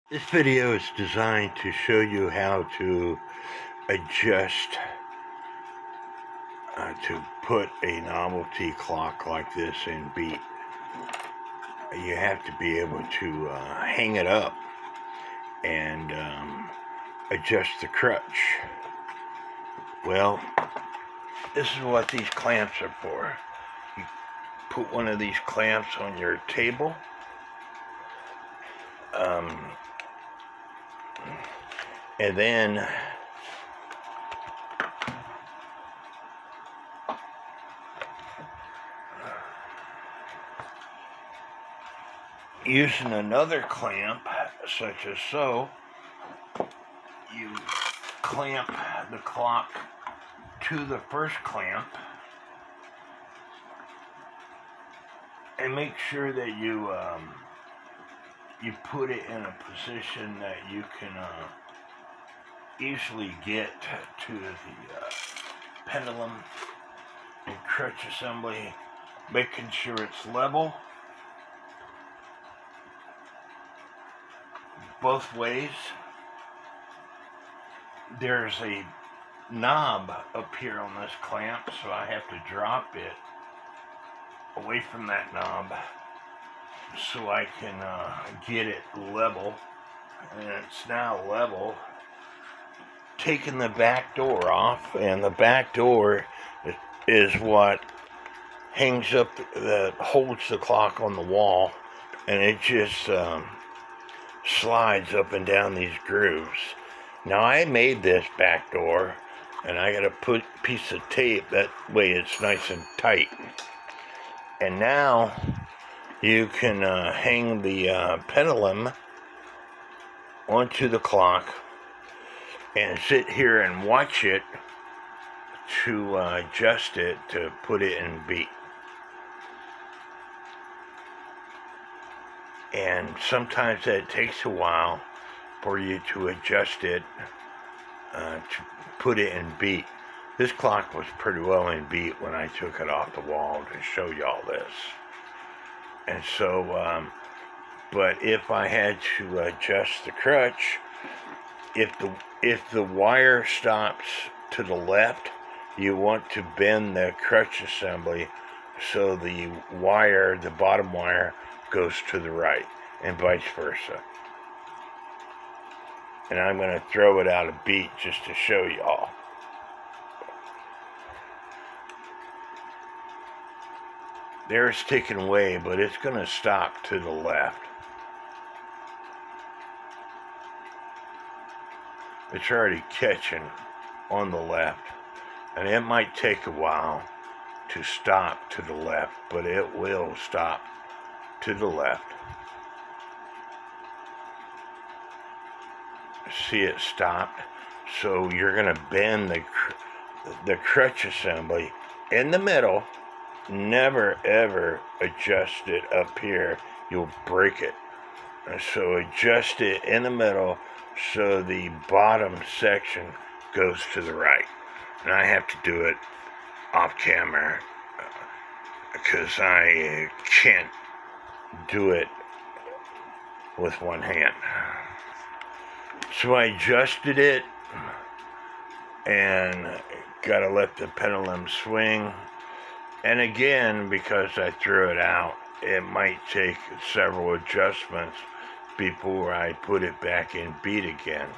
This video is designed to show you how to adjust, to put a novelty clock like this in beat. You have to be able to hang it up and adjust the crutch. Well, this is what these clamps are for. You put one of these clamps on your table. And then using another clamp, such as so, you clamp the clock to the first clamp and make sure that you put it in a position that you can easily get to the pendulum and crutch assembly, making sure it's level both ways. There's a knob up here on this clamp, so I have to drop it away from that knob so I can get it level, and it's now level. Taking the back door off, and the back door is what hangs up, that holds the clock on the wall, and it just slides up and down these grooves. Now I made this back door, and I got to put a piece of tape, that way it's nice and tight. And now you can hang the pendulum onto the clock and sit here and watch it to adjust it, to put it in beat. And sometimes that takes a while for you to adjust it to put it in beat. This clock was pretty well in beat when I took it off the wall to show y'all this. And so, but if I had to adjust the crutch, if the wire stops to the left, you want to bend the crutch assembly so the wire, the bottom wire, goes to the right, and vice versa. And I'm going to throw it out of beat just to show y'all. There it's ticking away, but it's going to stop to the left. It's already catching on the left, and it might take a while to stop to the left, but it will stop to the left. See, it stopped. So you're going to bend the crutch assembly in the middle. Never ever adjust it up here, you'll break it. So adjust it in the middle so the bottom section goes to the right. And I have to do it off camera because I can't do it with one hand. So I adjusted it and gotta let the pendulum swing. And again, because I threw it out, it might take several adjustments before I put it back in beat again.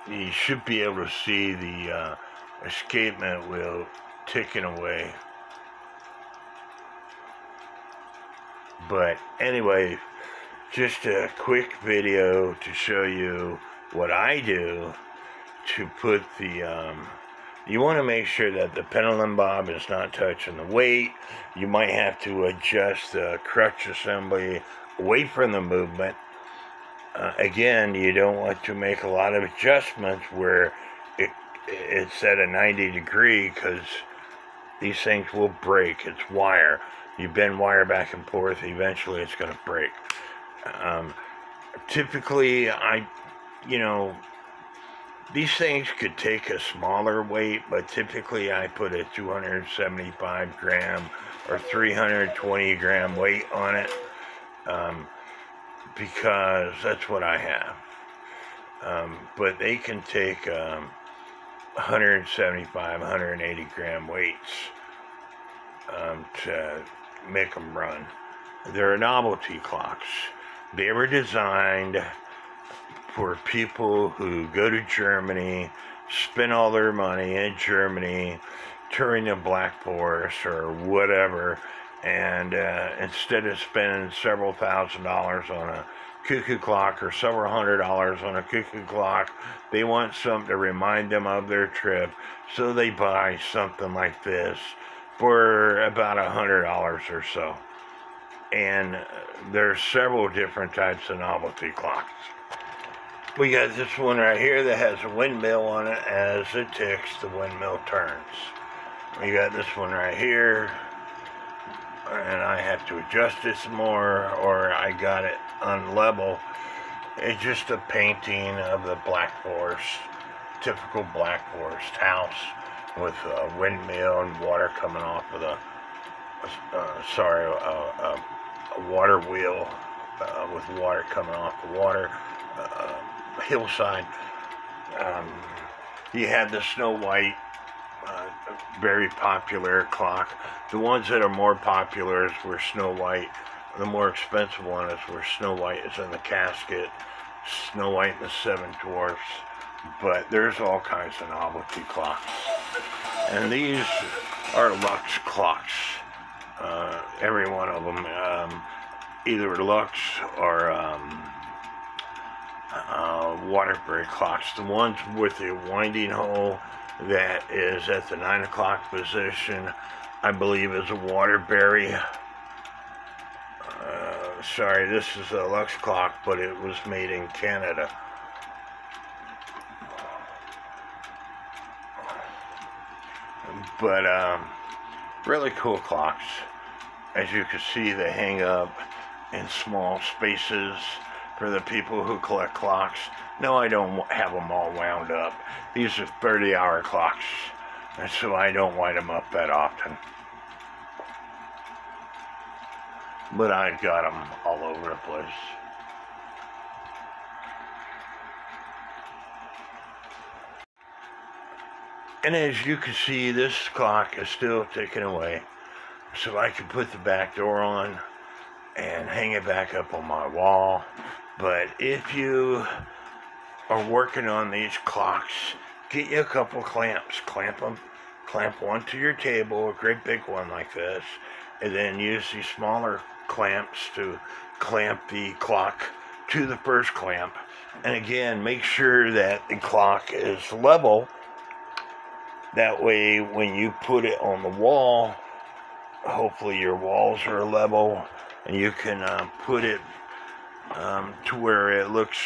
You should be able to see the escapement wheel ticking away. But anyway, just a quick video to show you what I do to put the you want to make sure that the pendulum bob is not touching the weight. You might have to adjust the crutch assembly away from the movement. Again, you don't want to make a lot of adjustments where it's at a 90 degree, because these things will break. It's wire. You bend wire back and forth, eventually it's going to break. Typically, these things could take a smaller weight, but typically I put a 275 gram or 320 gram weight on it. because that's what I have. But they can take 175, 180 gram weights to make them run. They're novelty clocks. They were designed for people who go to Germany, spend all their money in Germany, touring the Black Forest or whatever, and instead of spending several $1,000s on a cuckoo clock or several $100s on a cuckoo clock, they want something to remind them of their trip, so they buy something like this for about $100 or so. And there's several different types of novelty clocks. We got this one right here that has a windmill on it. As it ticks, the windmill turns. We got this one right here, and I have to adjust it some more, or I got it on level. It's just a painting of the Black Forest, typical Black Forest house with a windmill and water coming off of the, a water wheel with water coming off the water. Hillside. You had the Snow White, very popular clock. The ones that are more popular were Snow White. The more expensive one is where Snow White is in the casket, Snow White and the Seven Dwarfs. But there's all kinds of novelty clocks. And these are Lux clocks. Every one of them, either Lux or Waterbury clocks. The ones with the winding hole that is at the 9 o'clock position, I believe, is a Waterbury. Sorry, this is a Lux clock, but it was made in Canada. But really cool clocks. As you can see, they hang up in small spaces for the people who collect clocks. No, I don't have them all wound up. These are 30-hour clocks, and so I don't wind them up that often. But I've got them all over the place. And as you can see, this clock is still ticking away. So I can put the back door on and hang it back up on my wall. But if you are working on these clocks, get you a couple clamps. Clamp them. Clamp one to your table, a great big one like this, and then use these smaller clamps to clamp the clock to the first clamp. And again, make sure that the clock is level. That way, when you put it on the wall, hopefully your walls are level, and you can put it to where it looks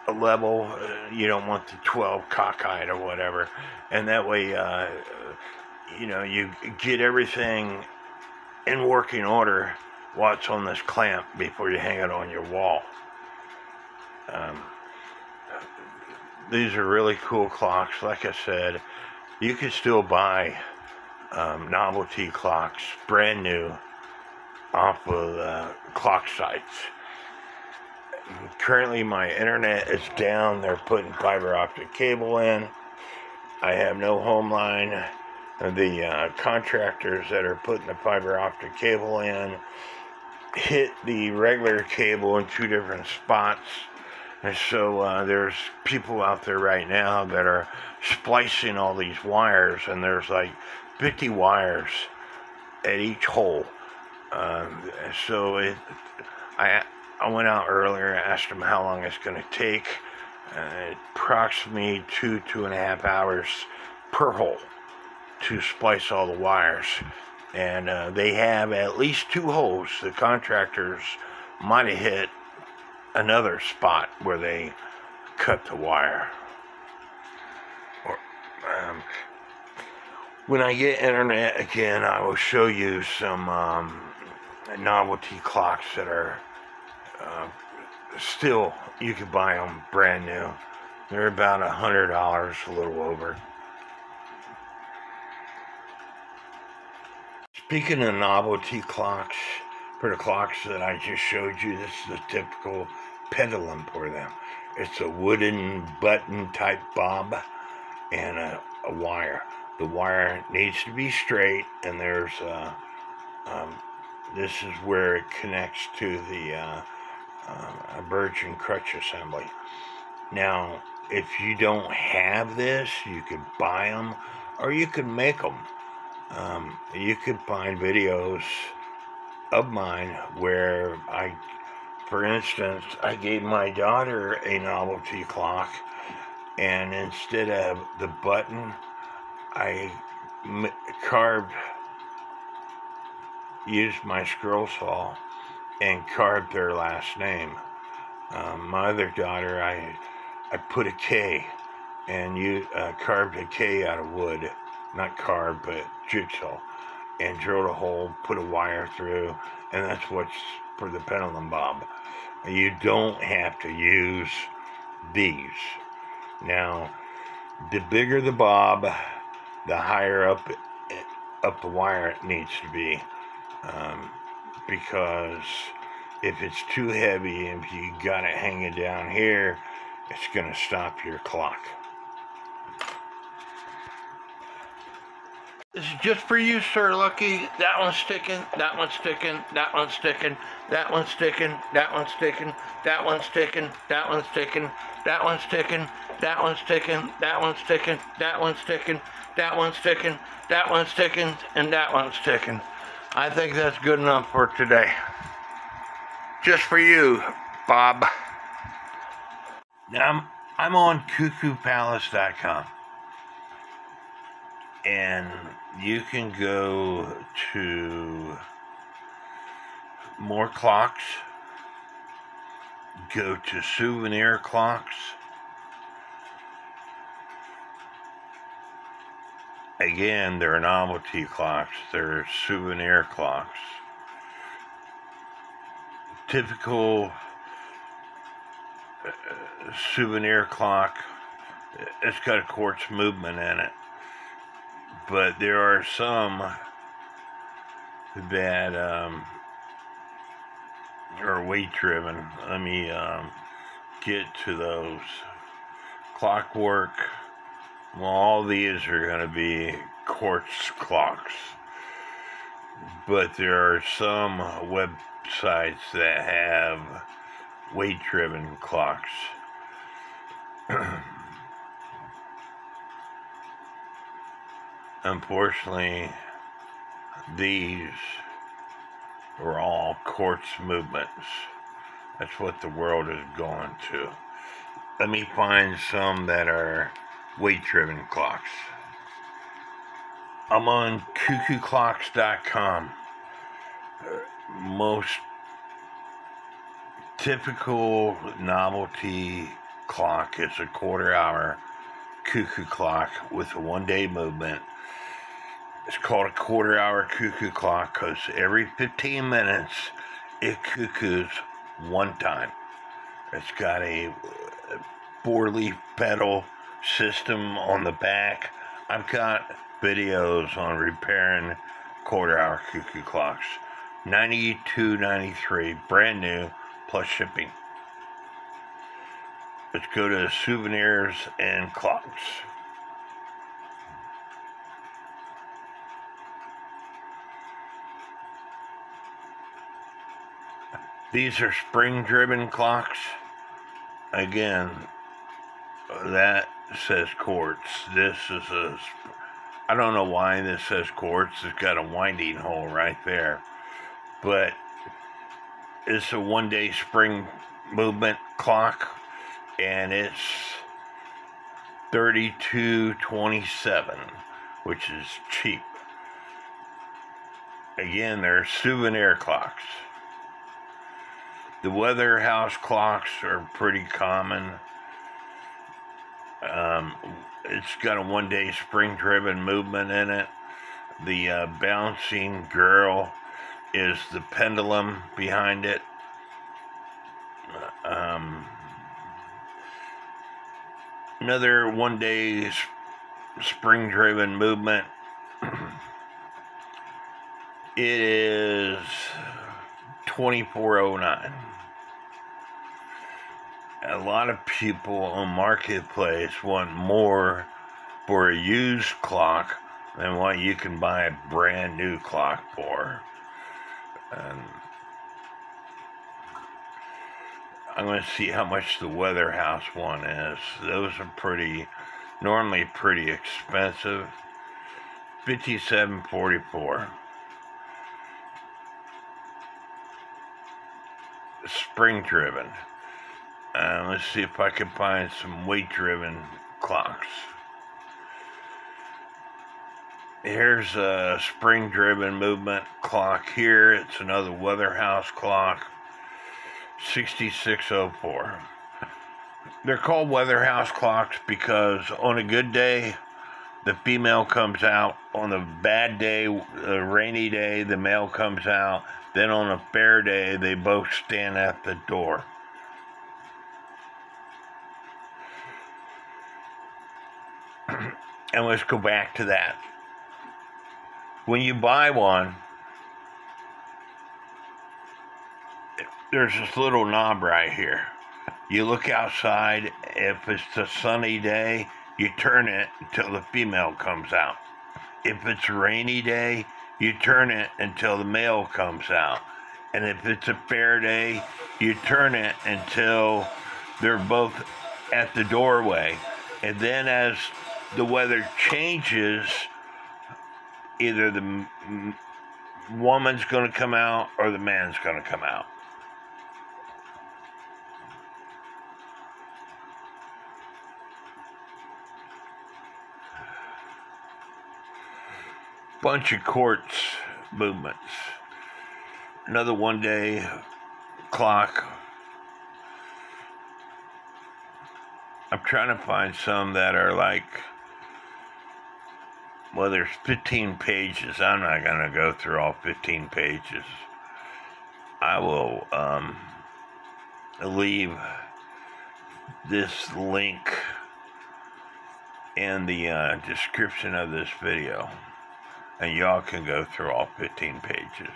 level. You don't want the 12 cockeyed or whatever, and that way, you get everything in working order while it's on this clamp before you hang it on your wall. These are really cool clocks. Like I said, you can still buy novelty clocks, brand new, off of clock sites. Currently, my internet is down. They're putting fiber optic cable in. I have no home line. The contractors that are putting the fiber optic cable in hit the regular cable in 2 different spots. And so there's people out there right now that are splicing all these wires, and there's like 50 wires at each hole. So I went out earlier and asked them how long it's going to take. Approximately 2.5 hours per hole to splice all the wires. And they have at least 2 holes. The contractors might have hit another spot where they cut the wire. When I get internet again, I will show you some novelty clocks that are still, you can buy them brand new. They're about $100, a little over. Speaking of novelty clocks, For the clocks that I just showed you, this is a typical pendulum for them. It's a wooden button type bob and a wire. The wire needs to be straight, and there's this is where it connects to the virgin crutch assembly. Now, if you don't have this, you could buy them, or you could make them. You could find videos of mine where for instance, I gave my daughter a novelty clock, and instead of the button, I used my scroll saw and carved their last name. My other daughter, I put a K, and carved a K out of wood, not carved, but jigsaw, and drilled a hole, put a wire through, and that's what's for the pendulum bob. You don't have to use these. Now, the bigger the bob, the higher up the wire it needs to be, because if it's too heavy and if you got it hanging down here, it's going to stop your clock. This is just for you, Sir Lucky. That one's sticking, that one's sticking, that one's sticking, that one's sticking, that one's sticking, that one's sticking, that one's sticking, that one's sticking, that one's sticking, that one's sticking, that one's sticking, that one's sticking, that one's sticking, and that one's sticking. I think that's good enough for today. Just for you, Bob. Now, I'm on cuckoopalace.com. And you can go to more clocks, go to souvenir clocks. Again, they're novelty clocks, they're souvenir clocks. Typical souvenir clock, it's got a quartz movement in it. But there are some that are weight driven. Let me get to those. Clockwork. Well, all these are going to be quartz clocks. But there are some websites that have weight driven clocks. Unfortunately, these are all quartz movements. That's what the world is going to. Let me find some that are weight-driven clocks. I'm on cuckooclocks.com. Most typical novelty clock is a quarter-hour cuckoo clock with a one-day movement. It's called a quarter-hour cuckoo clock because every 15 minutes it cuckoos one time. It's got a 4-leaf pedal system on the back. I've got videos on repairing quarter-hour cuckoo clocks. $92.93, brand new, plus shipping. Let's go to souvenirs and clocks. These are spring-driven clocks. Again, that says quartz. This is I don't know why this says quartz. It's got a winding hole right there. But it's a one-day spring movement clock, and it's $32.27, which is cheap. Again, they're souvenir clocks. The Weather House clocks are pretty common. It's got a one-day spring-driven movement in it. The bouncing girl is the pendulum behind it. Another one-day spring-driven movement. It is $24.09. A lot of people on Marketplace want more for a used clock than what you can buy a brand new clock for. And I'm going to see how much the Weather House one is. Those are normally pretty expensive. $57.44. Spring driven. Let's see if I can find some weight driven clocks. Here's a spring driven movement clock here. It's another Weather House clock. $66.04. They're called Weather House clocks because on a good day, the female comes out. On a bad day, a rainy day, the male comes out. Then on a fair day, they both stand at the door. And let's go back to that. When you buy one, there's this little knob right here. You look outside. If it's a sunny day, you turn it until the female comes out. If it's a rainy day, you turn it until the male comes out. And if it's a fair day, you turn it until they're both at the doorway. And then as the weather changes, either the woman's going to come out or the man's going to come out. Bunch of quartz movements. Another one-day clock. I'm trying to find some that are like, well, there's 15 pages. I'm not going to go through all 15 pages. I will leave this link in the description of this video, and y'all can go through all 15 pages.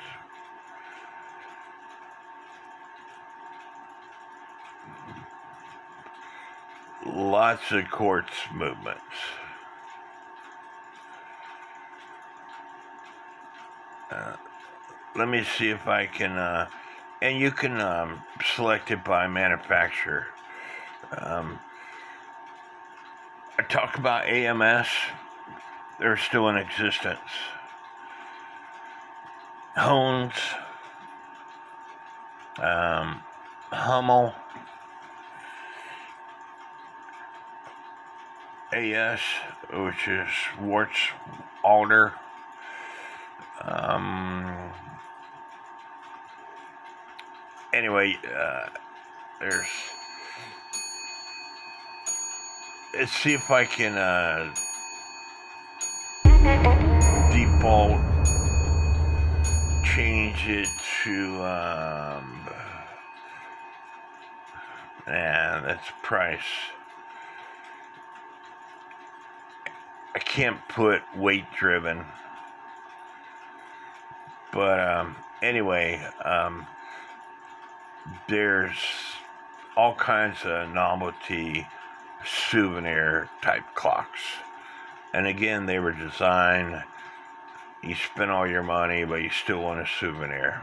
Lots of quartz movements. Let me see if I can, and you can select it by manufacturer. I talk about AMS. They're still in existence. Hones, Hummel, AS, which is Schwartz Alder. Anyway, there's. Let's see if I can default change it to that's price. I can't put weight driven, but anyway, there's all kinds of novelty souvenir type clocks, and again, they were designed, you spend all your money but you still want a souvenir.